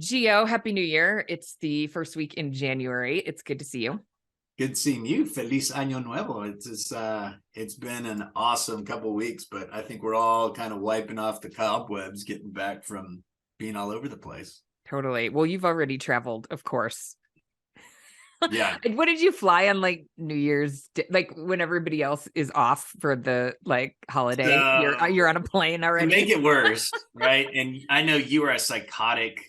Gio, Happy New Year. It's the first week in January. It's good to see you. Good seeing you. Feliz Año Nuevo. It's been an awesome couple of weeks, but I think we're all kind of wiping off the cobwebs, getting back from being all over the place. Totally. Well, you've already traveled, of course. Yeah. And what did you fly on like New Year's, like when everybody else is off for the like holiday? You're on a plane To already. make it worse, right? And I know you are a psychotic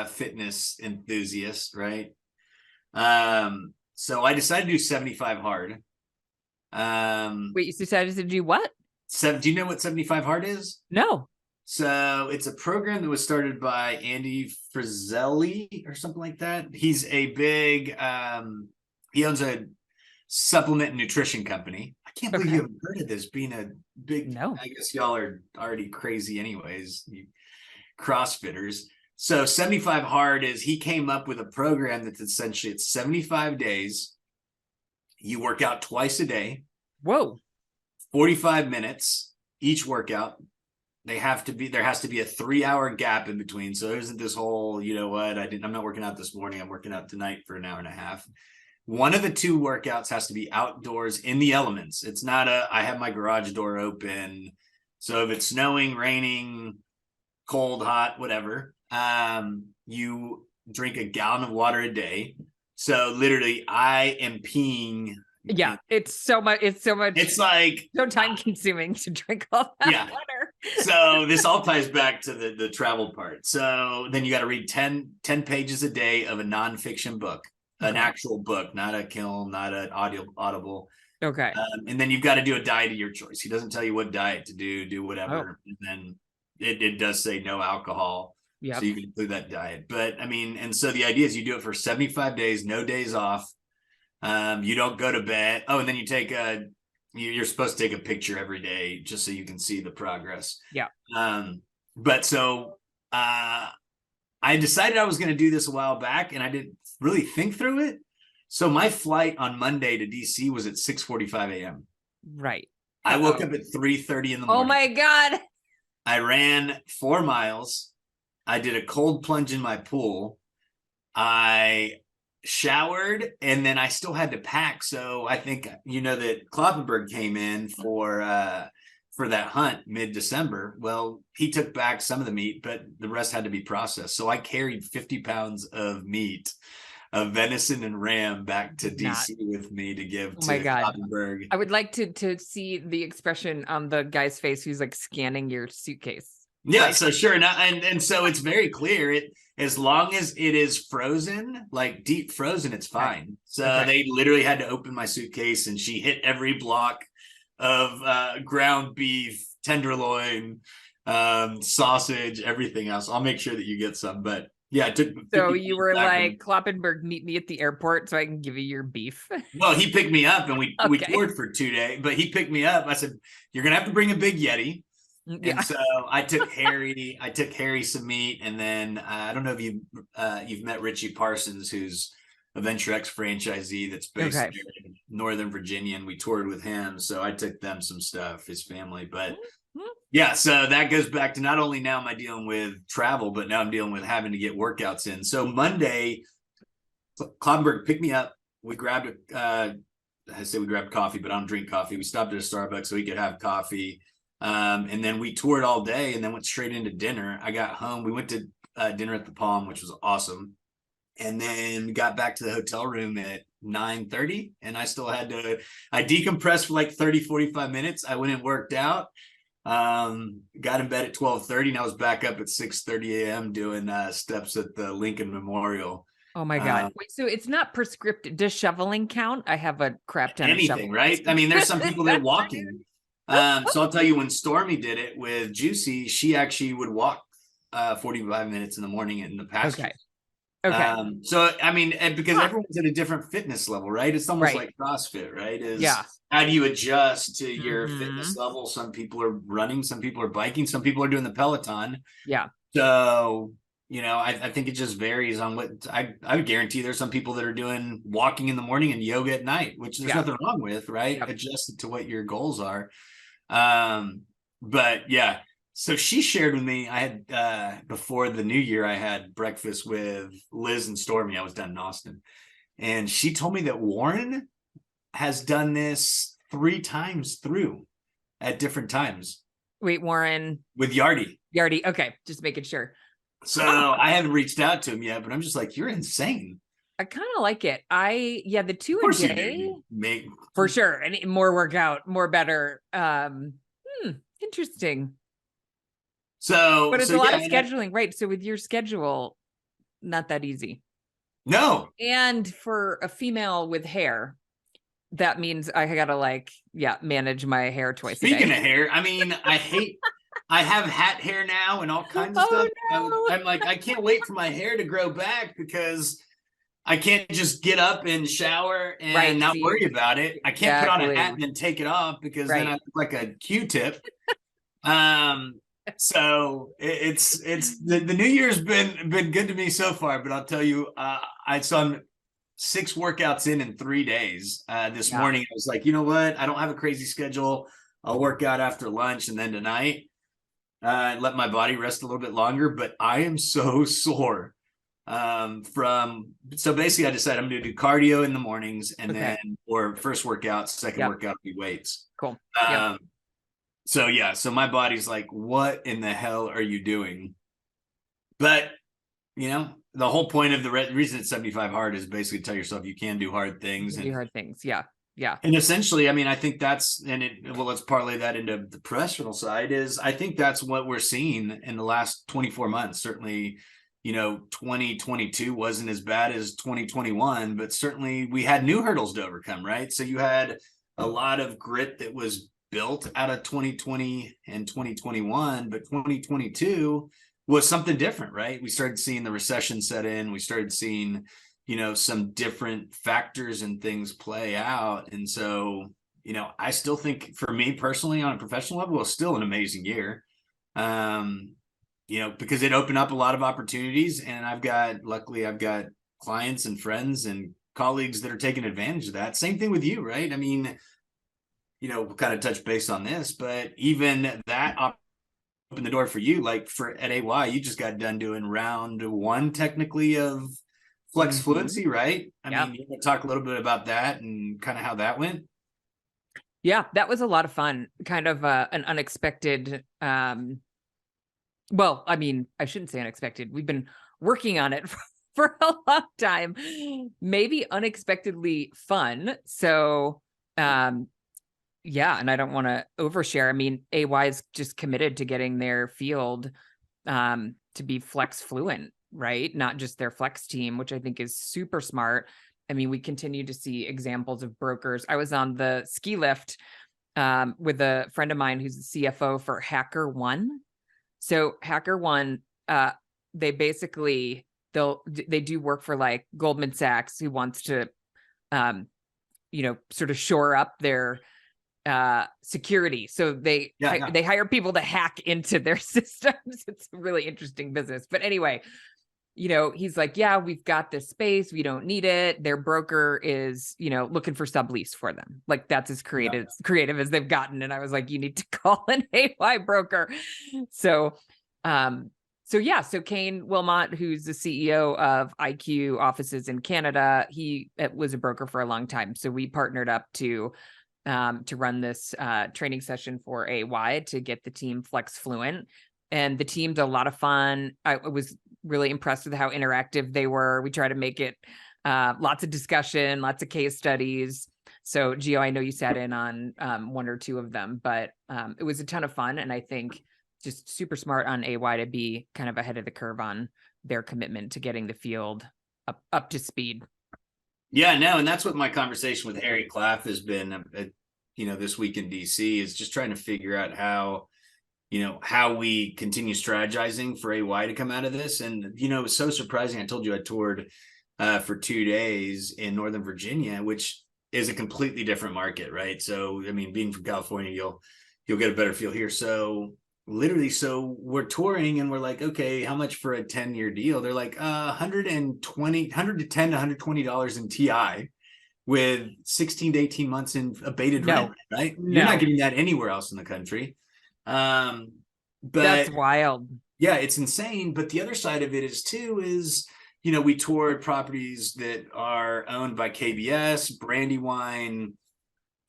fitness enthusiast, right? So I decided to do 75 hard. Wait, you decided to do what? Do you know what 75 hard is? No. So it's a program that was started by Andy Frizzelli or something like that. He's a big, he owns a supplement and nutrition company. I can't believe you haven't heard of this, being a big, No. I guess y'all are already crazy anyways, you CrossFitters. So 75 hard is he came up with a program that's essentially it's 75 days. You work out twice a day. Whoa. 45 minutes each workout. There has to be a 3-hour gap in between. So there isn't this whole, you know what, I'm not working out this morning. I'm working out tonight for an hour and a half. One of the two workouts has to be outdoors in the elements. It's not I have my garage door open. So if it's snowing, raining, cold, hot, whatever, you drink a gallon of water a day. So literally I am peeing. Yeah, it's so much. It's like so time consuming to drink all that water. So this all ties back to the travel part. So then you got to read 10 pages a day of a nonfiction book, an actual book, not a Kindle, not an audible. Okay. And then you've got to do a diet of your choice. He doesn't tell you what diet to do whatever. And then it does say no alcohol. Yeah. So you can include that diet. But I mean, and so the idea is you do it for 75 days, no days off. You don't go to bed. Oh, and then you're supposed to take a picture every day just so you can see the progress. Yeah. But so I decided I was going to do this a while back and I didn't really think through it. So my flight on Monday to DC was at 6:45 a.m. Right. I woke up at 3:30 in the morning. Oh my God. I ran 4 miles. I did a cold plunge in my pool. I showered and then I still had to pack. So I think that Kloppenberg came in for that hunt mid-December. Well, he took back some of the meat, but the rest had to be processed. So I carried 50 pounds of meat, of venison and ram, back to DC with me to give to Kloppenberg. I would like to see the expression on the guy's face who's like scanning your suitcase. Yeah, so sure. And so it's very clear. As long as it is frozen, like deep frozen, it's fine. Right. So they literally had to open my suitcase and she hit every block of ground beef, tenderloin, sausage, everything else. I'll make sure that you get some. But yeah, it took. So you were like, Kloppenberg, meet me at the airport so I can give you your beef. Well, he picked me up and we toured for 2 days, but he picked me up. I said, you're going to have to bring a big Yeti. Yeah. And so I took Harry some meat, and then I don't know if you've met Richie Parsons, who's a Venture X franchisee that's based in Northern Virginia, and we toured with him. So I took them some stuff, his family. But yeah, so that goes back to not only now am I dealing with travel, but now I'm dealing with having to get workouts in. So Monday, Kloppenberg picked me up. We grabbed we grabbed coffee, but I don't drink coffee. We stopped at a Starbucks so he could have coffee. And then we toured all day and then went straight into dinner. I got home. We went to dinner at the Palm, which was awesome. And then got back to the hotel room at 9:30. And I still had I decompressed for like 30, 45 minutes. I went and worked out, got in bed at 12:30 and I was back up at 6:30 a.m. doing steps at the Lincoln Memorial. Oh my God. Wait, so it's not prescriptive. Does shoveling count? I have a crap ton of shoveling. Right? I mean, there's some people that are walking. So I'll tell you, when Stormy did it with Juicy, she actually would walk 45 minutes in the morning in the pasture. Okay. So I mean, because everyone's at a different fitness level, right? It's almost like CrossFit, right? How do you adjust to your fitness level? Some people are running, some people are biking, some people are doing the Peloton. Yeah. So I think it just varies on what I would guarantee there's some people that are doing walking in the morning and yoga at night, which there's nothing wrong with, right? Adjust it to what your goals are. But yeah, So she shared with me, I had before the new year, I had breakfast with Liz and Stormy. I was down in Austin. And she told me that Warren has done this 3 times through at different times. Wait, Warren. With Yardy. Yardy. Okay. Just making sure. So Huh. I haven't reached out to him yet, but I'm just like, you're insane. I kind of like it. The 2 Of course a you day. do. For sure. And more workout, more better. Interesting. But it's a lot of scheduling, right? So with your schedule, not that easy. No. And for a female with hair, that means I gotta manage my hair twice a day. Speaking of hair, I mean, I have hat hair now and all kinds of stuff. No. I'm like, I can't wait for my hair to grow back because I can't just get up and shower and not worry about it. I can't put on a hat and then take it off because then I look like a Q-tip. So it's the new year's been good to me so far, but I'll tell you, I saw 6 workouts in 3 days. This morning, I was like, you know what? I don't have a crazy schedule. I'll work out after lunch and then tonight, let my body rest a little bit longer. But I am so sore so basically I decided I'm going to do cardio in the mornings and then, or first workout, second workout will be weights. Cool. So my body's like, what in the hell are you doing? But the whole point of the reason it's 75 hard is basically to tell yourself you can do hard things. Do hard things. Yeah. And essentially, I mean, I think that's, let's parlay that into the professional side is I think that's what we're seeing in the last 24 months. Certainly, 2022 wasn't as bad as 2021, but certainly we had new hurdles to overcome, right? So you had a lot of grit that was built out of 2020 and 2021, but 2022 was something different, right? We started seeing the recession set in. We started seeing, some different factors and things play out. And so, I still think for me personally on a professional level, it was still an amazing year. Because it opened up a lot of opportunities and luckily I've got clients and friends and colleagues that are taking advantage of that. Same thing with you, right? I mean, we'll kind of touch base on this, but even that opened the door for you. Like at AY, you just got done doing round 1 technically of flex fluency, right? I mean, you want to talk a little bit about that and kind of how that went? Yeah, that was a lot of fun. Kind of an unexpected, well, I mean, I shouldn't say unexpected. We've been working on it for a long time, maybe unexpectedly fun. So, and I don't want to overshare. I mean, AY is just committed to getting their field to be flex fluent, right? Not just their flex team, which I think is super smart. I mean, we continue to see examples of brokers. I was on the ski lift with a friend of mine who's the CFO for HackerOne. So HackerOne, they basically, they do work for like Goldman Sachs, who wants to, sort of shore up their security. So they hire people to hack into their systems. It's a really interesting business. But anyway, he's like, yeah, we've got this space. We don't need it. Their broker is, looking for sublease for them. Like that's as creative as they've gotten. And I was like, you need to call an AY broker. So Kane Wilmot, who's the CEO of IQ offices in Canada, he was a broker for a long time. So we partnered up to run this training session for AY to get the team flex fluent. And the team's a lot of fun. I was really impressed with how interactive they were. We try to make it lots of discussion, lots of case studies. So Gio, I know you sat in on 1 or 2 of them, but it was a ton of fun. And I think just super smart on AY to be kind of ahead of the curve on their commitment to getting the field up to speed. Yeah, no, and that's what my conversation with Harry Claff has been, this week in DC is just trying to figure out how we continue strategizing for AY to come out of this. And, it was so surprising. I told you I toured for 2 days in Northern Virginia, which is a completely different market, right? So, I mean, being from California, you'll get a better feel here. So we're touring and we're like, okay, how much for a 10-year deal? They're like $110 to $120 in TI with 16 to 18 months in abated rent, right? No. You're not getting that anywhere else in the country. But That's wild. yeah, it's insane. But the other side of it is too is, you know, we toured properties that are owned by KBS, Brandywine,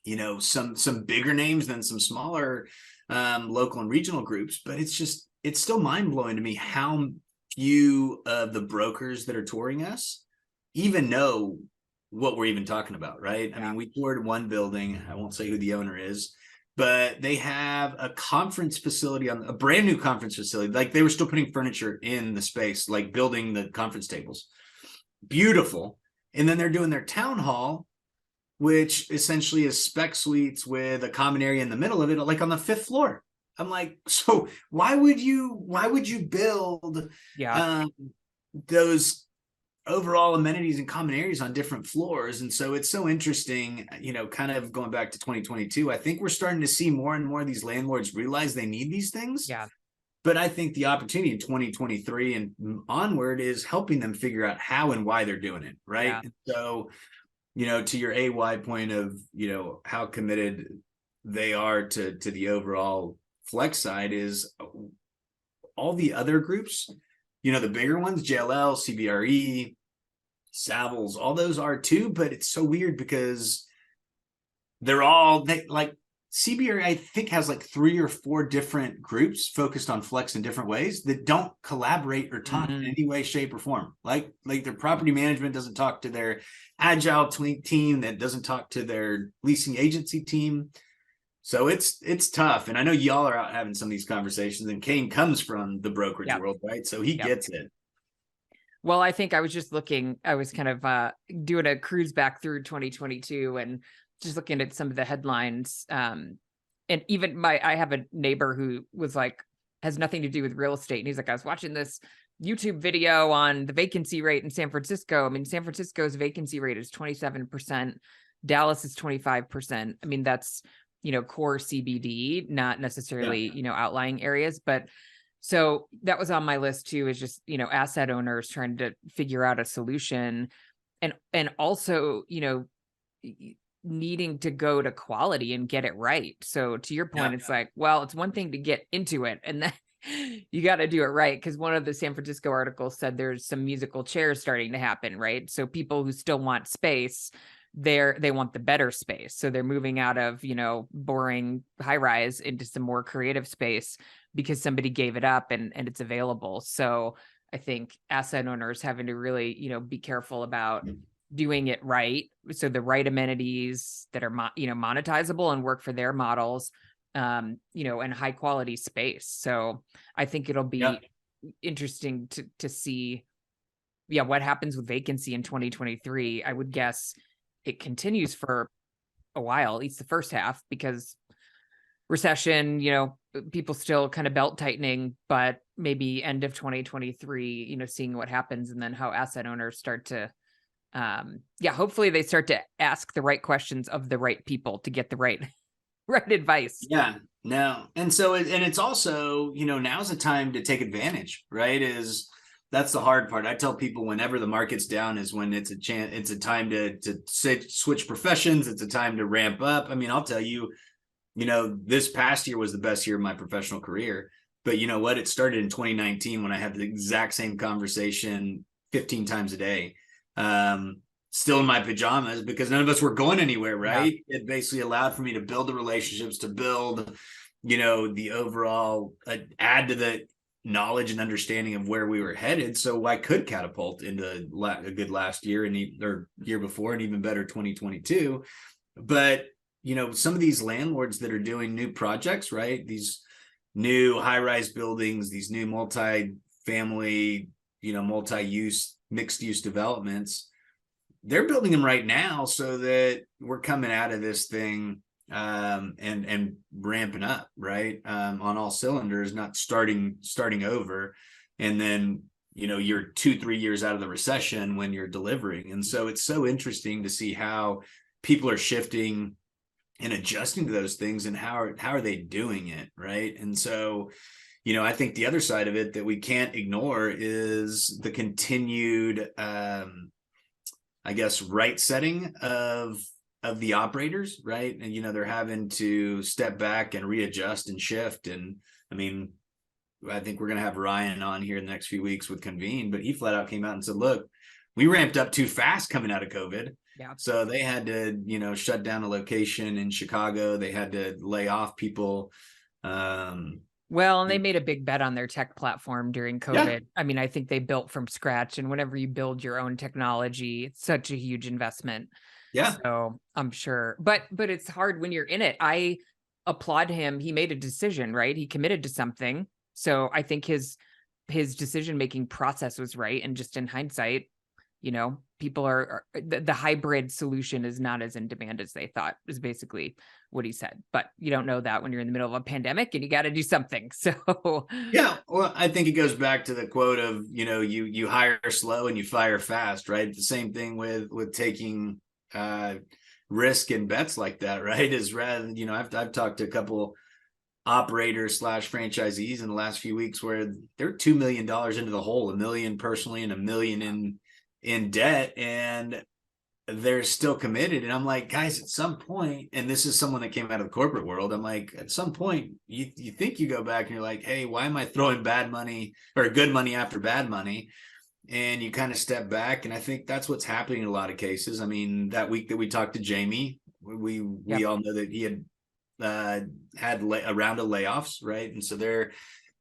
you know, some bigger names than some smaller local and regional groups. But it's still mind blowing to me how few of the brokers that are touring us even know what we're even talking about, right? I Yeah. mean, we toured one building. I won't say who the owner is, but they have a conference facility on a brand new conference facility. Like they were still putting furniture in the space, like building the conference tables. Beautiful. And then they're doing their town hall, which essentially is spec suites with a common area in the middle of it, like on the fifth floor. I'm like, so why would you build Yeah. um, those overall amenities and common areas on different floors? And so it's so interesting, you know, kind of going back to 2022. I think we're starting to see more and more of these landlords realize they need these things. Yeah. But I think the opportunity in 2023 and onward is helping them figure out how and why they're doing it. Right. Yeah. And so, you know, to your AY point of, you know, how committed they are to the overall flex side is all the other groups, you know, the bigger ones, JLL, CBRE, Savills, all those are too, but it's so weird because they like CBRE, I think, has like 3 or 4 different groups focused on flex in different ways that don't collaborate or talk in any way, shape, or form. Like their property management doesn't talk to their agile team, that doesn't talk to their leasing agency team. So it's tough. And I know y'all are out having some of these conversations, and Kane comes from the brokerage Yeah. world, right? So he Yeah. gets it. Well, I think I was just looking, I was kind of doing a cruise back through 2022 and just looking at some of the headlines. And even I have a neighbor who was like, has nothing to do with real estate. And he's like, I was watching this YouTube video on the vacancy rate in San Francisco. I mean, San Francisco's vacancy rate is 27%. Dallas is 25%. I mean, that's, you know, core CBD, not necessarily, you know, outlying areas, but so that was on my list too, is just, you know, asset owners trying to figure out a solution and also, you know, needing to go to quality and get it right. So to your point, it's like, well, it's one thing to get into it and then you got to do it right. Cause one of the San Francisco articles said there's some musical chairs starting to happen, right? So people who still want space, they want the better space. So they're moving out of, you know, boring high rise into some more creative space because somebody gave it up and it's available. So I think asset owners having to really, you know, be careful about doing it right. So the right amenities that are, you know, monetizable and work for their models, you know, and high quality space. So I think it'll be interesting to see, yeah, what happens with vacancy in 2023. I would guess it continues for a while, at least the first half, because recession, you know, people still kind of belt tightening, but maybe end of 2023, you know, seeing what happens and then how asset owners start to, hopefully they start to ask the right questions of the right people to get the right, right advice. Yeah, no. And so, and it's also, you know, now's the time to take advantage, right? That's the hard part. I tell people whenever the market's down is when it's a chance, it's a time to switch professions. It's a time to ramp up. I mean, I'll tell you, you know, this past year was the best year of my professional career. But you know what? It started in 2019 when I had the exact same conversation 15 times a day. Still in my pajamas because none of us were going anywhere, right? Yeah. It basically allowed for me to build the relationships, to build, you know, the overall add to the knowledge and understanding of where we were headed. So I could catapult into a good last year or year before and even better 2022. But you know, some of these landlords that are doing new projects, right? These new high-rise buildings, these new multi-family, you know, multi-use, mixed-use developments, they're building them right now so that we're coming out of this thing and ramping up, right? On all cylinders, not starting over. And then, you know, you're 2-3 years out of the recession when you're delivering. And so it's so interesting to see how people are shifting and adjusting to those things and how are they doing it, right? And so, you know, I think the other side of it that we can't ignore is the continued I guess right setting of the operators, right? And you know, they're having to step back and readjust and shift. And I mean, I think we're going to have Ryan on here in the next few weeks with Convene, but he flat out came out and said, look, we ramped up too fast coming out of COVID. Yeah. So they had to, shut down a location in Chicago. They had to lay off people. Well, and they made a big bet on their tech platform during COVID. Yeah. I mean, I think they built from scratch, and whenever you build your own technology, it's such a huge investment. Yeah. So I'm sure, but it's hard when you're in it. I applaud him. He made a decision, right? He committed to something. So I think his decision-making process was right. And just in hindsight, people are the hybrid solution is not as in demand as they thought, is basically what he said. But you don't know that when you're in the middle of a pandemic and you got to do something. So yeah, well, I think it goes back to the quote of, you hire slow and you fire fast, right? The same thing with taking risk and bets like that, right? Is rather, I've talked to a couple operators / franchisees in the last few weeks where they're $2 million into the hole, $1 million personally and $1 million in debt, and they're still committed. And I'm like, guys, at some point, and this is someone that came out of the corporate world, I'm like, at some point you think you go back and you're like, hey, why am I throwing bad money or good money after bad money? And you kind of step back, and I think that's what's happening in a lot of cases. I mean, that week that we talked to Jamie, we all know that he had had a round of layoffs, right? And so they're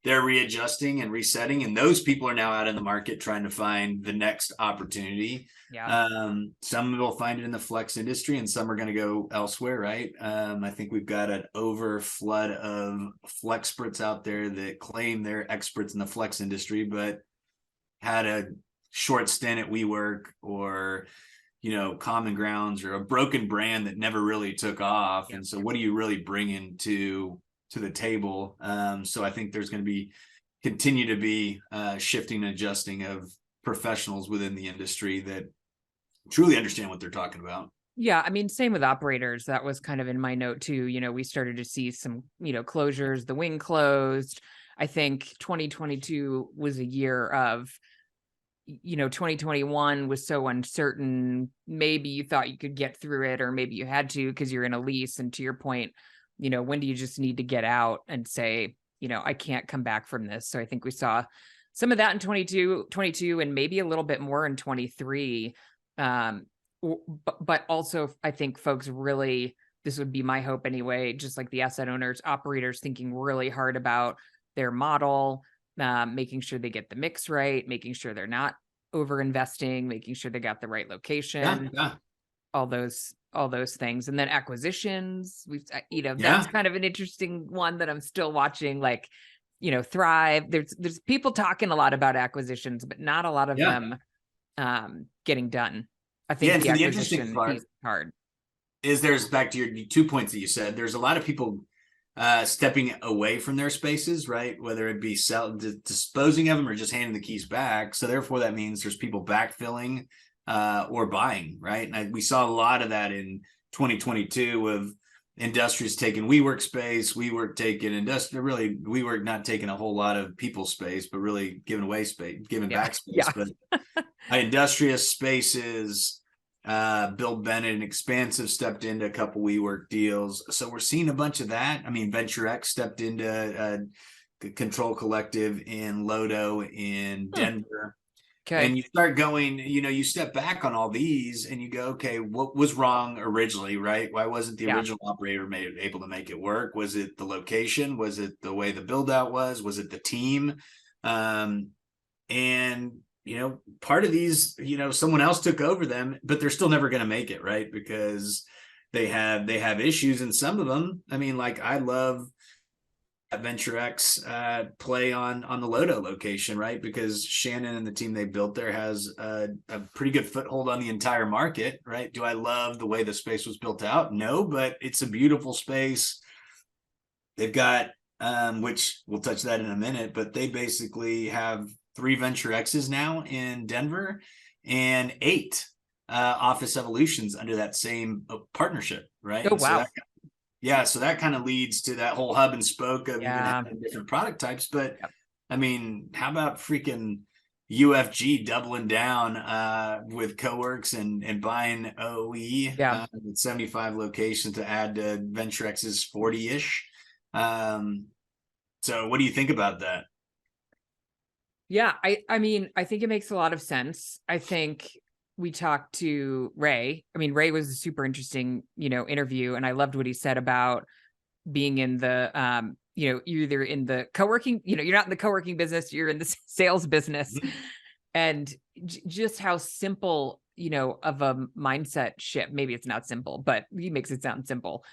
readjusting and resetting, and those people are now out in the market trying to find the next opportunity. yeah. Some will find it in the flex industry, and some are going to go elsewhere, right? I think we've got an overflood of flexperts out there that claim they're experts in the flex industry, but had a short stint at WeWork or Common Grounds or a broken brand that never really took off. And so what are you really bringing to the table? So I think there's going to continue to be shifting and adjusting of professionals within the industry that truly understand what they're talking about. Yeah, I mean, same with operators. That was kind of in my note too. We started to see some, closures. The wing closed. I think 2022 was a year of, 2021 was so uncertain. Maybe you thought you could get through it, or maybe you had to because you're in a lease. And to your point, when do you just need to get out and say, I can't come back from this? So I think we saw some of that in 22 and maybe a little bit more in 23. But also I think folks really, this would be my hope anyway, just like the asset owners, operators thinking really hard about their model, making sure they get the mix right, making sure they're not over investing, making sure they got the right location, all those things. And then acquisitions, that's kind of an interesting one that I'm still watching, like, Thrive. There's people talking a lot about acquisitions, but not a lot of them getting done. I think the acquisition piece is hard. There's back to your 2 points that you said, there's a lot of people stepping away from their spaces, right? Whether it be disposing of them or just handing the keys back. So therefore that means there's people backfilling or buying, right? And we saw a lot of that in 2022 of Industrious taking WeWork space, WeWork taking industrial, really WeWork not taking a whole lot of people space, but really giving away space, giving back space. But Industrious spaces, Bill Bennett and Expansive stepped into a couple WeWork deals. So we're seeing a bunch of that. I mean, Venture X stepped into Control Collective in Lodo in Denver. Okay. And you start going, you step back on all these and you go, okay, what was wrong originally, right? Why wasn't the original operator able to make it work? Was it the location? Was it the way the build out was? Was it the team? And part of these, someone else took over them, but they're still never going to make it, right? Because they have issues. And some of them, I mean, like I love Venture X play on the Lodo location, right? Because Shannon and the team they built there has a pretty good foothold on the entire market, right? Do I love the way the space was built out? No, but it's a beautiful space. They've got, which we'll touch that in a minute, but they basically have 3 Venture X's now in Denver and 8 Office Evolutions under that same partnership, right? Oh, wow. So that kind of leads to that whole hub and spoke of even having different product types. But I mean, how about freaking UFG doubling down with Coworks and buying OE with 75 locations to add to Venture X's 40-ish. So what do you think about that? Yeah, I mean, I think it makes a lot of sense. I think we talked to Ray. I mean, Ray was a super interesting, interview, and I loved what he said about being in the you're either in the co-working, you're not in the co-working business, you're in the sales business. Mhm. And just how simple, of a mindset shift. Maybe it's not simple, but he makes it sound simple,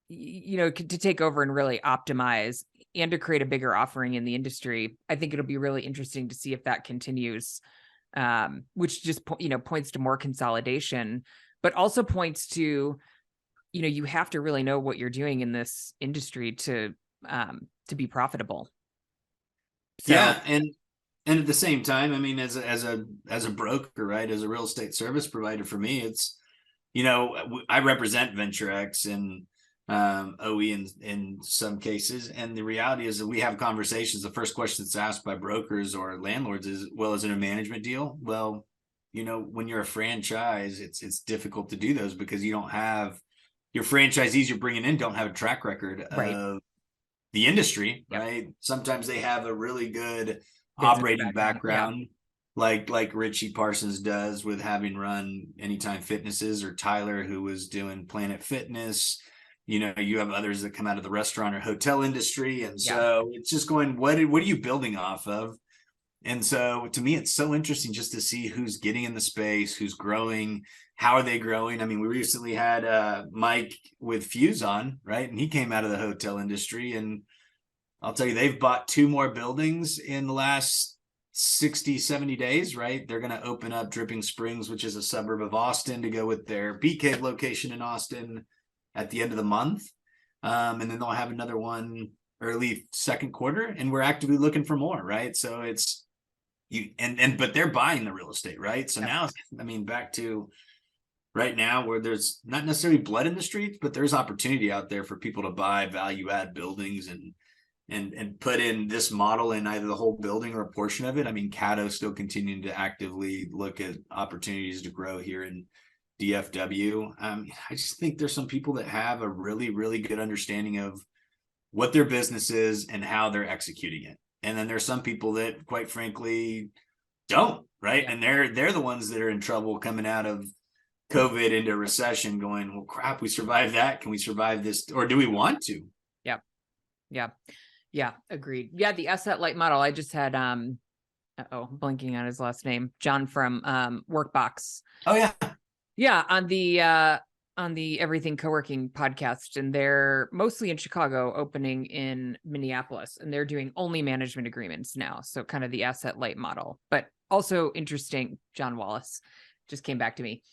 to take over and really optimize and to create a bigger offering in the industry. I think it'll be really interesting to see if that continues, which just, points to more consolidation, but also points to, you have to really know what you're doing in this industry to be profitable. So Yeah, and at the same time, I mean, as a broker, right, as a real estate service provider, for me, it's, I represent VentureX and OE in some cases, and the reality is that we have conversations. The first question that's asked by brokers or landlords is, well, is it a management deal? Well, when you're a franchise, it's difficult to do those because you don't have your franchisees you're bringing in don't have a track record right. of the industry, Yep. right? Sometimes they have a really good Business operating background. Yeah. background, like Richie Parsons does with having run Anytime Fitnesses, or Tyler, who was doing Planet Fitness. You have others that come out of the restaurant or hotel industry, and Yeah. so it's just going, what are you building off of? And so to me, it's so interesting just to see who's getting in the space, who's growing, how are they growing. I mean, we recently had Mike with Fuse on, right? And he came out of the hotel industry, and I'll tell you, they've bought 2 more buildings in the last 60, 70 days, right? They're going to open up Dripping Springs, which is a suburb of Austin, to go with their Bee Cave location in Austin at the end of the month. And then they'll have another one early second quarter, and we're actively looking for more, right? So it's but they're buying the real estate, right? So now, I mean, back to right now, where there's not necessarily blood in the streets, but there's opportunity out there for people to buy value add buildings and put in this model in either the whole building or a portion of it. I mean, Caddo's still continuing to actively look at opportunities to grow here in DFW. I just think there's some people that have a really, really good understanding of what their business is and how they're executing it. And then there's some people that, quite frankly, don't, right? Yeah. And they're the ones that are in trouble coming out of COVID into recession, going, well, crap, we survived that. Can we survive this? Or do we want to? Yeah. Yeah. Yeah. Agreed. Yeah. The asset light model. I just had, blanking on his last name, John from Workbox. Oh yeah. Yeah. On the Everything Coworking podcast, and they're mostly in Chicago, opening in Minneapolis, and they're doing only management agreements now. So kind of the asset light model, but also interesting. John Wallace just came back to me.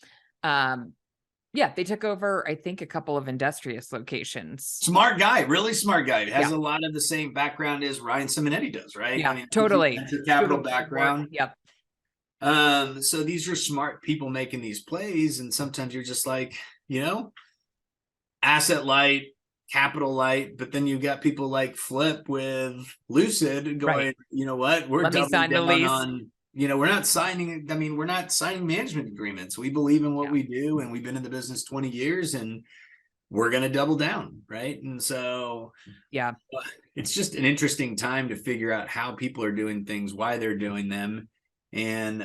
Yeah, they took over, I think, a couple of Industrious locations. Smart guy, really smart guy. Has a lot of the same background as Ryan Simonetti does, right? Yeah, I mean, totally. Venture capital background. Yep. So these are smart people making these plays, and sometimes you're just like, asset light, capital light, but then you've got people like Flip with Lucid going, right. You know what? We're doubling down on, we're not signing management agreements. We believe in what we do, and we've been in the business 20 years, and we're going to double down, right? And so yeah, it's just an interesting time to figure out how people are doing things, why they're doing them. And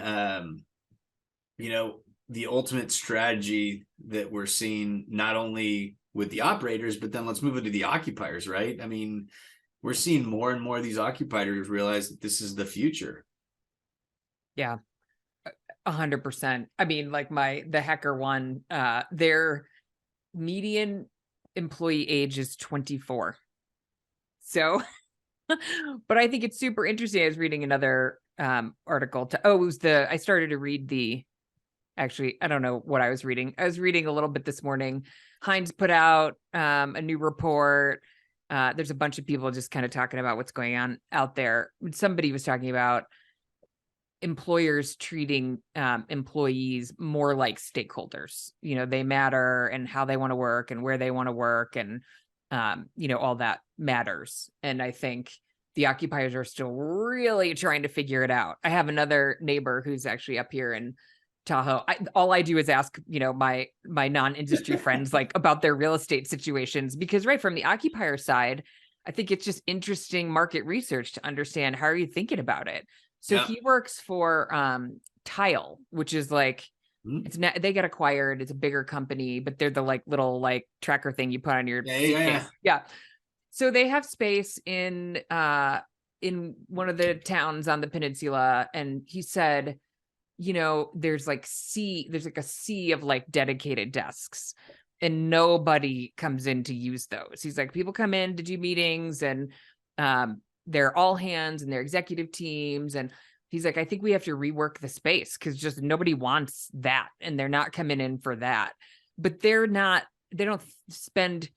the ultimate strategy that we're seeing, not only with the operators, but then let's move it to the occupiers, right? I mean, we're seeing more and more of these occupiers realize that this is the future. Yeah, 100%. I mean, like the Hecker one, their median employee age is 24. So, but I think it's super interesting. I was reading another article I started to read actually, I don't know what I was reading. I was reading a little bit this morning. Hines put out a new report. There's a bunch of people just kind of talking about what's going on out there. Somebody was talking about employers treating employees more like stakeholders. They matter, and how they want to work and where they want to work, and all that matters. And I think the occupiers are still really trying to figure it out. I have another neighbor who's actually up here in Tahoe. All I do is ask, my non-industry friends, like, about their real estate situations, because right from the occupier side, I think it's just interesting market research to understand, how are you thinking about it? So he works for Tile, which is like, it's not, they get acquired. It's a bigger company, but they're the like little like tracker thing you put on your suitcase. Yeah. So they have space in one of the towns on the peninsula, and he said, you know, there's like a sea of like dedicated desks, and nobody comes in to use those. He's like, people come in to do meetings, and they're all hands and they're executive teams, and he's like, I think we have to rework the space because just nobody wants that, and they're not coming in for that. But they don't spend,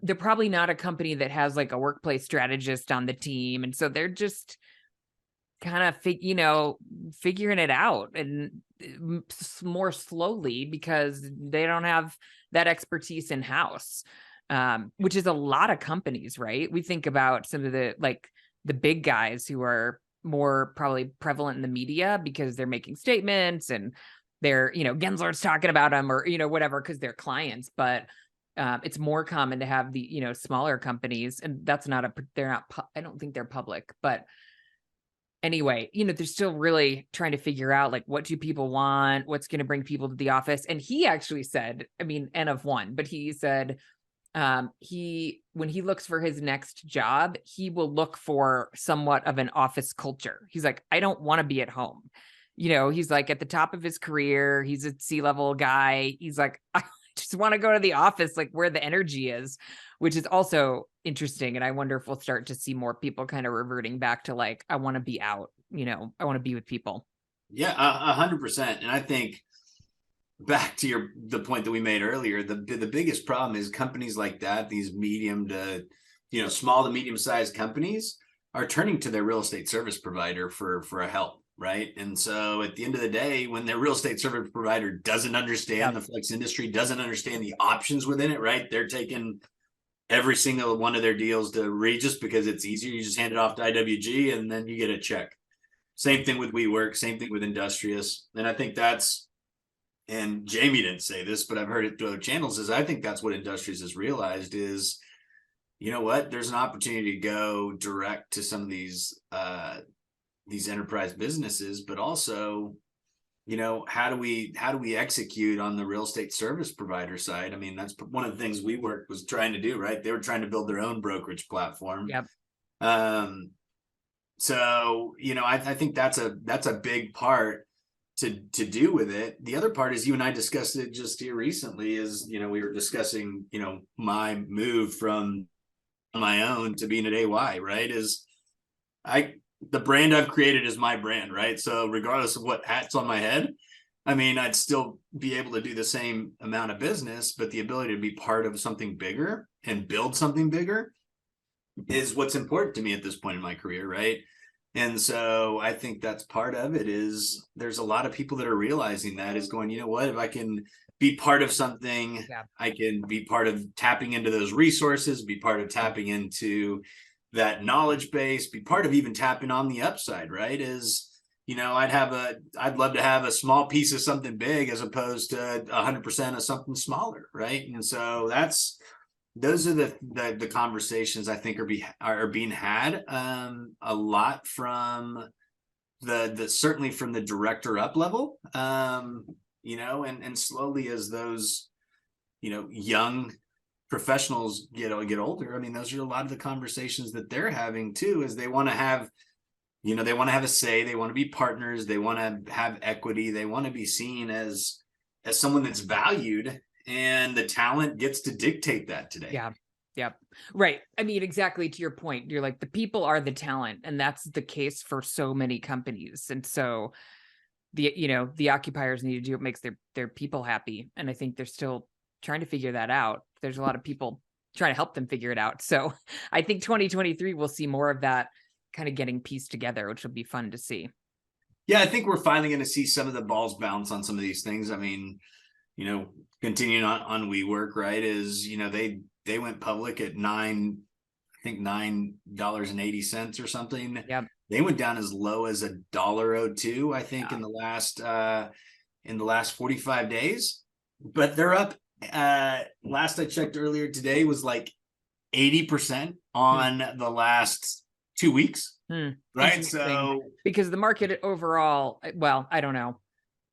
they're probably not a company that has like a workplace strategist on the team. And so they're just kind of, figuring it out, and more slowly because they don't have that expertise in house, which is a lot of companies, right? We think about some of the big guys who are more probably prevalent in the media because they're making statements and they're, Gensler's talking about them or, whatever, because they're clients. But it's more common to have the, smaller companies, and I don't think they're public, but anyway, they're still really trying to figure out like, what do people want? What's going to bring people to the office? And he actually said, I mean, N of one, but he said, when he looks for his next job, he will look for somewhat of an office culture. He's like, I don't want to be at home. He's like at the top of his career. He's a C-level guy. He's like, I just want to go to the office, like where the energy is, which is also interesting. And I wonder if we'll start to see more people kind of reverting back to like, I want to be out, I want to be with people. Yeah, 100%. And I think back to the point that we made earlier, the biggest problem is companies like that, these medium to, small to medium sized companies are turning to their real estate service provider for a help. Right. And so at the end of the day, when their real estate service provider doesn't understand the flex industry, doesn't understand the options within it, right? They're taking every single one of their deals to Regis because it's easier. You just hand it off to IWG and then you get a check. Same thing with WeWork, same thing with Industrious. And I think and Jamie didn't say this, but I've heard it through other channels, is I think that's what Industrious has realized is, you know what, there's an opportunity to go direct to some of these enterprise businesses, but also, how do we execute on the real estate service provider side? I mean, that's one of the things WeWork was trying to do, right? They were trying to build their own brokerage platform. Yep. So, I think that's a big part to do with it. The other part is, you and I discussed it just here recently, is, we were discussing, my move from my own to being at AY, right? The brand I've created is my brand, right? So regardless of what hat's on my head, I mean, I'd still be able to do the same amount of business, but the ability to be part of something bigger and build something bigger is what's important to me at this point in my career, right? And so I think that's part of it. Is there's a lot of people that are realizing that, is going, you know what, if I can be part of something, I can be part of tapping into those resources, be part of tapping into that knowledge base, be part of even tapping on the upside, right? Is, I'd love to have a small piece of something big as opposed to 100% of something smaller, right? And so those are the conversations I think are being had a lot from the certainly from the director up level, and slowly as those, young professionals get older. I mean, those are a lot of the conversations that they're having too, is they want to have, they want to have a say, they want to be partners, they want to have equity, they want to be seen as someone that's valued, and the talent gets to dictate that today. Yeah. Yep. Right. I mean, exactly to your point, you're like, the people are the talent, and that's the case for so many companies. And so the occupiers need to do what makes their people happy. And I think they're still trying to figure that out. There's a lot of people trying to help them figure it out. So I think 2023 we'll see more of that kind of getting pieced together, which will be fun to see. Yeah, I think we're finally going to see some of the balls bounce on some of these things. I mean, continuing on WeWork, right, is, they went public at $9.80 or something. Yep. They went down as low as $1.02, I think, in the last 45 days. But they're up. Last I checked earlier today was like 80% on the last 2 weeks, right? Interesting. So Because the market overall, well, I don't know.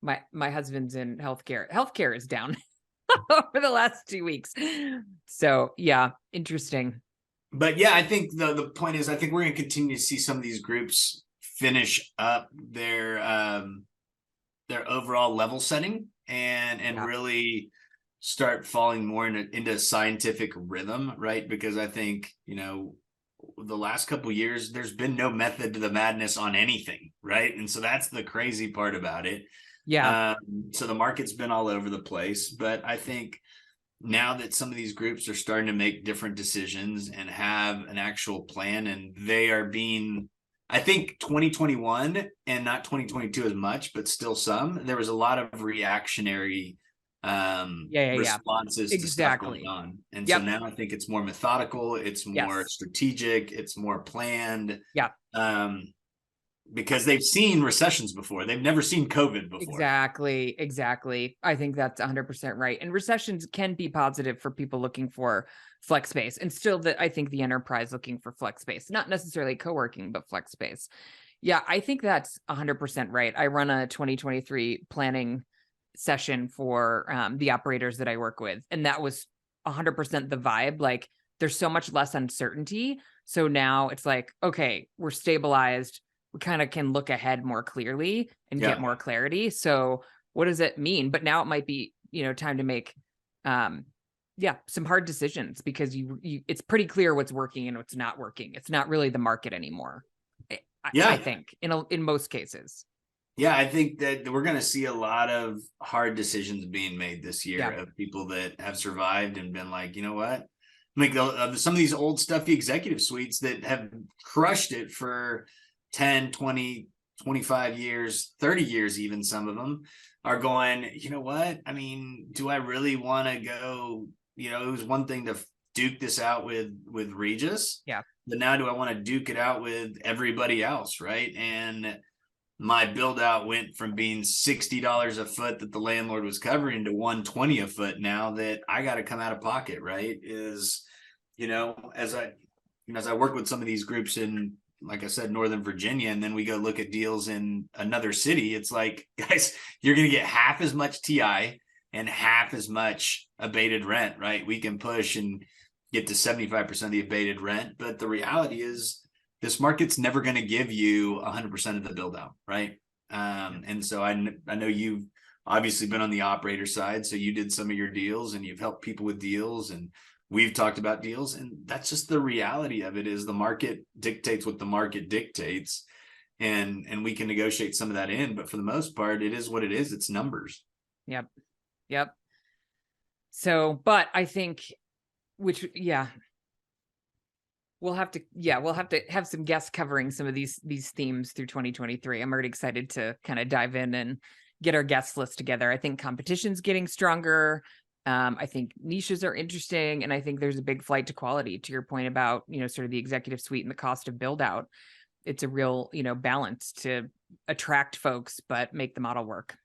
My husband's in healthcare. Healthcare is down over the last 2 weeks. So yeah, interesting. but yeah, I think the point is, I think we're going to continue to see some of these groups finish up their overall level setting and Yeah. really start falling more into scientific rhythm, right? Because I think, the last couple of years there's been no method to the madness on anything, right? And so that's the crazy part about it. Yeah. So the market's been all over the place, but I think now that some of these groups are starting to make different decisions and have an actual plan, and they are being, I think 2021 and not 2022 as much, but still some, there was a lot of reactionary Yeah. responses to stuff going Exactly. on. And so Yep. now I think it's more methodical, it's more Yes. strategic, it's more planned. Yeah. Um, because they've seen recessions before. They've never seen COVID before. Exactly. I think that's 100% right. And recessions can be positive for people looking for flex space, and still I think the enterprise looking for flex space, not necessarily co-working, but flex space. Yeah, I think that's 100% right. I run a 2023 planning session for the operators that I work with, and that was 100% the vibe. Like, there's so much less uncertainty. So now it's like, okay, we're stabilized. We kind of can look ahead more clearly and get more clarity. So what does it mean? But now it might be, time to make, some hard decisions, because it's pretty clear what's working and what's not working. It's not really the market anymore. I think in most cases. Yeah, I think that we're going to see a lot of hard decisions being made this year of people that have survived and been like, you know what? Like some of these old stuffy executive suites that have crushed it for 10, 20, 25 years, 30 years, even some of them are going, you know what? I mean, do I really want to go, it was one thing to duke this out with Regis. Yeah. But now do I want to duke it out with everybody else, right? And my build out went from being $60 a foot that the landlord was covering to $120 a foot now that I got to come out of pocket, right? As I work with some of these groups in, like I said, Northern Virginia, and then we go look at deals in another city, it's like, guys, you're going to get half as much TI and half as much abated rent, right? We can push and get to 75% of the abated rent, but the reality is this market's never going to give you 100% of the build out, right? And so I know you've obviously been on the operator side, so you did some of your deals and you've helped people with deals, and we've talked about deals, and that's just the reality of it. Is the market dictates what the market dictates, and we can negotiate some of that in, but for the most part, it is what it is. It's numbers. Yep. So, but I think, we'll have to have some guests covering some of these themes through 2023. I'm already excited to kind of dive in and get our guest list together. I think competition's getting stronger. I think niches are interesting, and I think there's a big flight to quality, to your point about, sort of the executive suite and the cost of build out. It's a real, balance to attract folks, but make the model work.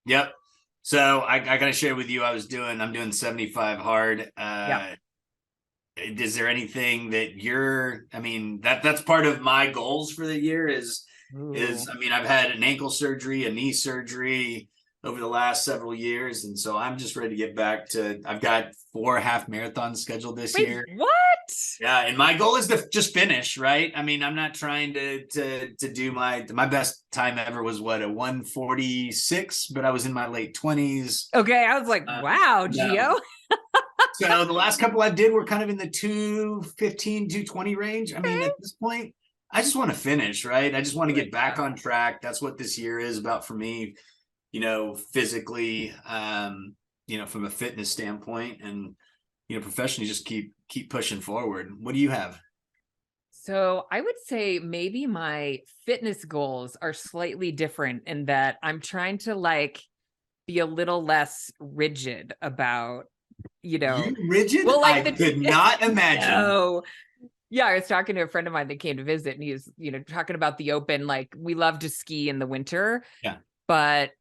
Yep. So I got to share with you, I'm doing 75 hard. Is there anything that that's part of my goals for the year is, I've had an ankle surgery, a knee surgery over the last several years. And so I'm just ready to get back to, I've got 4 half marathons scheduled this year. What? Yeah. And my goal is to just finish, right? I mean, I'm not trying to do my best time ever was a 146, but I was in my late 20s. Okay. I was like, wow, Gio. So the last couple I did were kind of in the 215, 220 range. I mean, at this point, I just want to finish, right? I just want to get back on track. That's what this year is about for me, physically, from a fitness standpoint, and, professionally, just keep pushing forward. What do you have? So I would say maybe my fitness goals are slightly different in that I'm trying to be a little less rigid about, You rigid? Well, I could not imagine. No. Yeah, I was talking to a friend of mine that came to visit, and he was, talking about the open. Like, we love to ski in the winter. Yeah. But,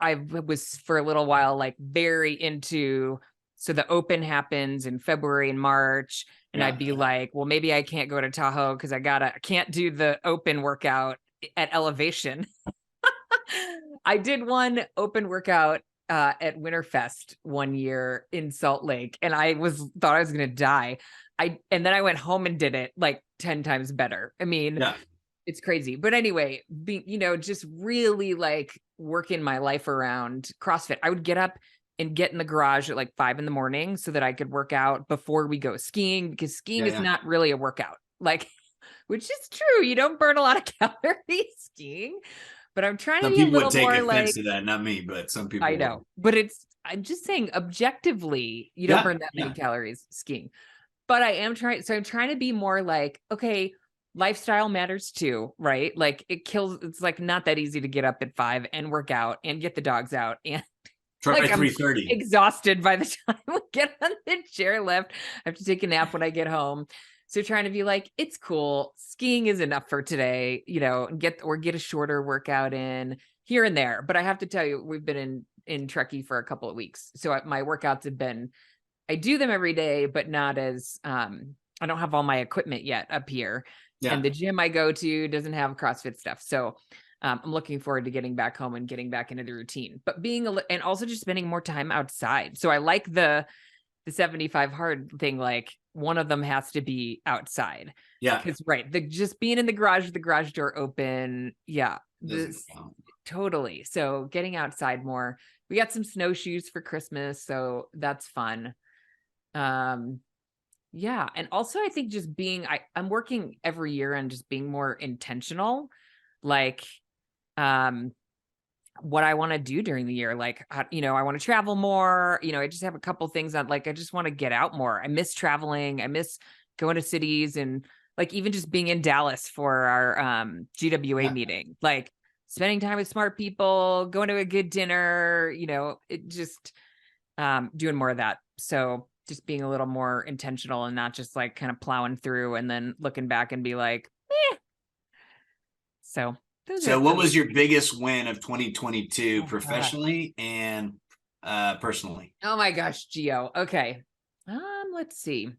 I was for a little while very into, so the open happens in February and March, And I'd be like, well, maybe I can't go to Tahoe because I can't do the open workout at elevation. I did one open workout at Winterfest one year in Salt Lake, and thought I was gonna die. And then I went home and did it like 10 times better. I mean, it's crazy. But anyway, just really like working my life around CrossFit. I would get up and get in the garage at like 5 a.m. so that I could work out before we go skiing, because skiing is not really a workout, like, which is true. You don't burn a lot of calories skiing, but I'm trying to be a little more like, to that, not me, but some people I know, but I'm just saying objectively, you don't burn that many calories skiing. But I'm trying to be more like, okay, lifestyle matters too, right? Like it's like not that easy to get up at 5 and work out and get the dogs out, and try like 3:30. I'm exhausted by the time we get on the chairlift. I have to take a nap when I get home. So trying to be like, it's cool. Skiing is enough for today, get a shorter workout in here and there. But I have to tell you, we've been in Truckee for a couple of weeks. So my workouts have been, I do them every day, but not as, I don't have all my equipment yet up here. And the gym I go to doesn't have CrossFit stuff. So I'm looking forward to getting back home and getting back into the routine, but and also just spending more time outside. So I like the 75 hard thing. Like one of them has to be outside. Because just being in the garage with the garage door open. Totally. So getting outside more. We got some snowshoes for Christmas, so that's fun. And also I think just I'm working every year on just being more intentional, like what I want to do during the year. Like, I want to travel more. I just have a couple things that like, I just want to get out more. I miss traveling. I miss going to cities, and like even just being in Dallas for our GWA meeting, like spending time with smart people, going to a good dinner, it just doing more of that. So just being a little more intentional and not just like kind of plowing through and then looking back and be like, eh. So what was your biggest win of 2022 professionally and personally? Oh my gosh, Gio. Okay. Let's see.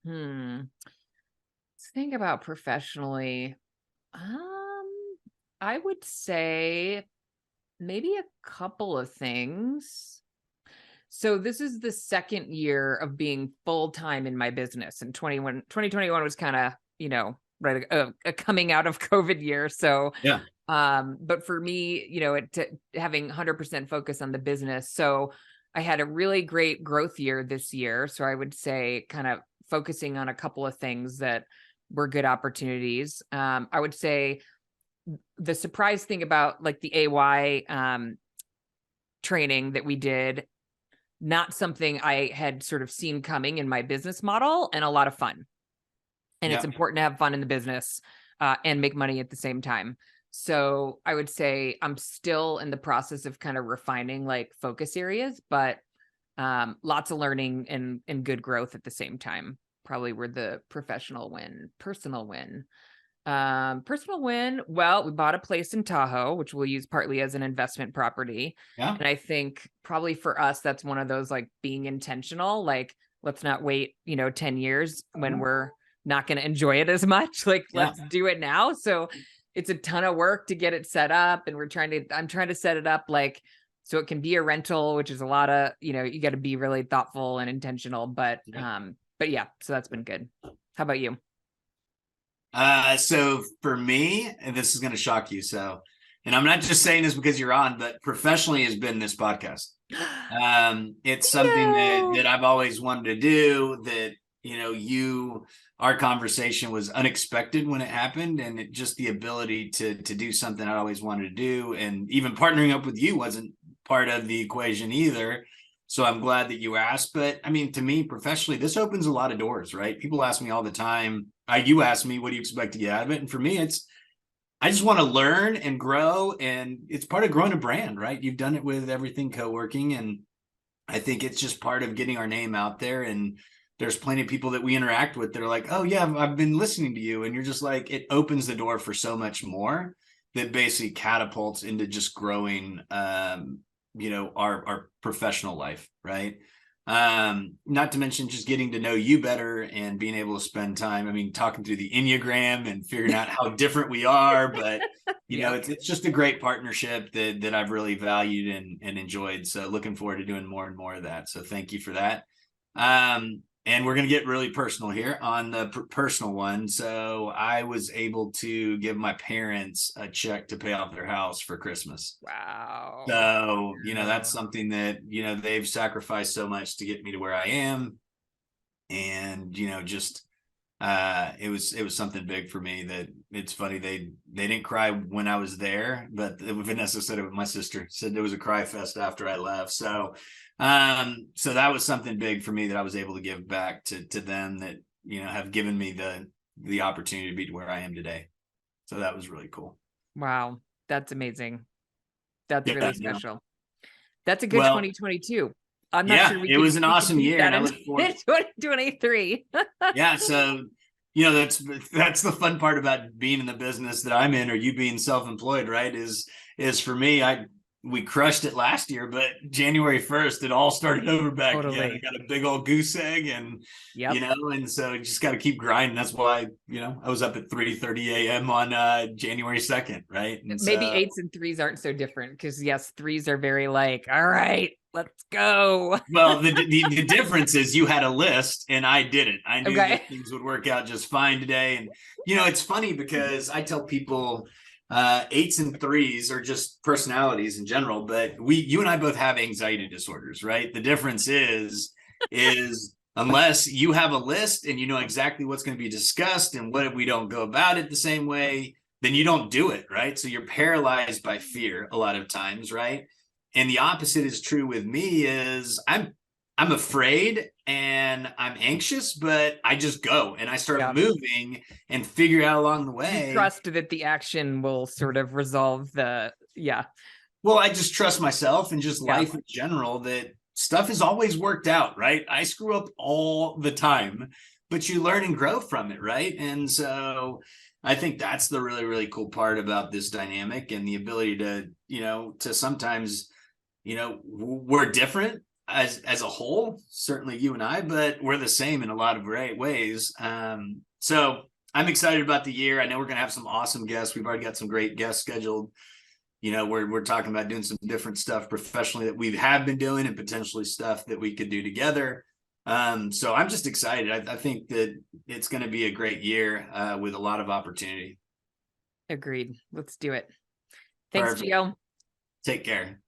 Let's think about professionally. I would say maybe a couple of things. So this is the second year of being full-time in my business, and 2021 was kind of, right, a coming out of COVID year. So, but for me, having 100% focus on the business. So I had a really great growth year this year. So I would say kind of focusing on a couple of things that were good opportunities. I would say the surprise thing about like the AY training that we did, not something I had sort of seen coming in my business model, and a lot of fun. And it's important to have fun in the business and make money at the same time. So I would say I'm still in the process of kind of refining like focus areas, but lots of learning and good growth at the same time. Probably were the professional win. Personal win. Well, we bought a place in Tahoe, which we'll use partly as an investment property. And I think probably for us, that's one of those like being intentional, like let's not wait, 10 years when we're not going to enjoy it as much. Like, let's do it now. So it's a ton of work to get it set up. And I'm trying to set it up like, so it can be a rental, which is a lot of, you got to be really thoughtful and intentional, but yeah, so that's been good. How about you? So for me, and this is going to shock you. So, and I'm not just saying this because you're on, but professionally has been this podcast. It's something that I've always wanted to do, that, our conversation was unexpected when it happened, and just the ability to do something I always wanted to do. And even partnering up with you wasn't part of the equation either. So I'm glad that you asked. But I mean, to me, professionally, this opens a lot of doors, right? People ask me all the time. You ask me, what do you expect to get out of it? And for me, I just want to learn and grow. And it's part of growing a brand, right? You've done it with everything Coworking. And I think it's just part of getting our name out there. And there's plenty of people that we interact with that are like, oh yeah, I've been listening to you. And you're just like, it opens the door for so much more that basically catapults into just growing, our professional life. Right. Not to mention just getting to know you better and being able to spend time. I mean, talking through the Enneagram and figuring out how different we are, but you know, it's just a great partnership that I've really valued and enjoyed. So looking forward to doing more and more of that. So thank you for that. And we're going to get really personal here on the personal one. So I was able to give my parents a check to pay off their house for Christmas. Wow. So, you know, that's something that, you know, they've sacrificed so much to get me to where I am. And, you know, just it was something big for me. That it's funny, they didn't cry when I was there, but Vanessa said it, my sister said there was a cry fest after I left. So so that was something big for me that I was able to give back to them, that, you know, have given me the opportunity to be to where I am today. So that was really cool. Wow, that's amazing. That's Yeah, really yeah. special. That's a good Well, 2022. I'm not yeah, sure it was an we could awesome beat year, that and I in look forward. 2023. Yeah, so you know, that's the fun part about being in the business that I'm in, or you being self-employed, right? Is for me, we crushed it last year, but January 1st, it all started over back again. I Totally. got a big old goose egg, and you Yep. know, and so you just got to keep grinding. That's why, you know, I was up at 3:30 a.m. on January 2nd, right? And Maybe so, eights and threes aren't so different, because yes, threes are very like, all right, let's go. well, the difference is you had a list and I didn't. I knew Okay. that things would work out just fine today. And you know, it's funny because I tell people eights and threes are just personalities in general, but you and I both have anxiety disorders, right? The difference is unless you have a list and you know exactly what's going to be discussed and what if we don't go about it the same way, then you don't do it, right? So you're paralyzed by fear a lot of times, right? And the opposite is true with me. Is I'm afraid and I'm anxious, but I just go and I start Yeah. moving and figure out along the You way. trust that the action will sort of resolve the, yeah. Well, I just trust myself and just Yeah. life in general, that stuff has always worked out, right? I screw up all the time, but you learn and grow from it, right? And so I think that's the really, really cool part about this dynamic, and the ability to, you know, to sometimes, you know, we're different as a whole, certainly you and I, but we're the same in a lot of great ways. So I'm excited about the year. I know we're going to have some awesome guests. We've already got some great guests scheduled. You know, we're talking about doing some different stuff professionally that we have been doing, and potentially stuff that we could do together. So I'm just excited. I think that it's going to be a great year with a lot of opportunity. Agreed. Let's do it. Thanks, Perfect. Gio. Take care.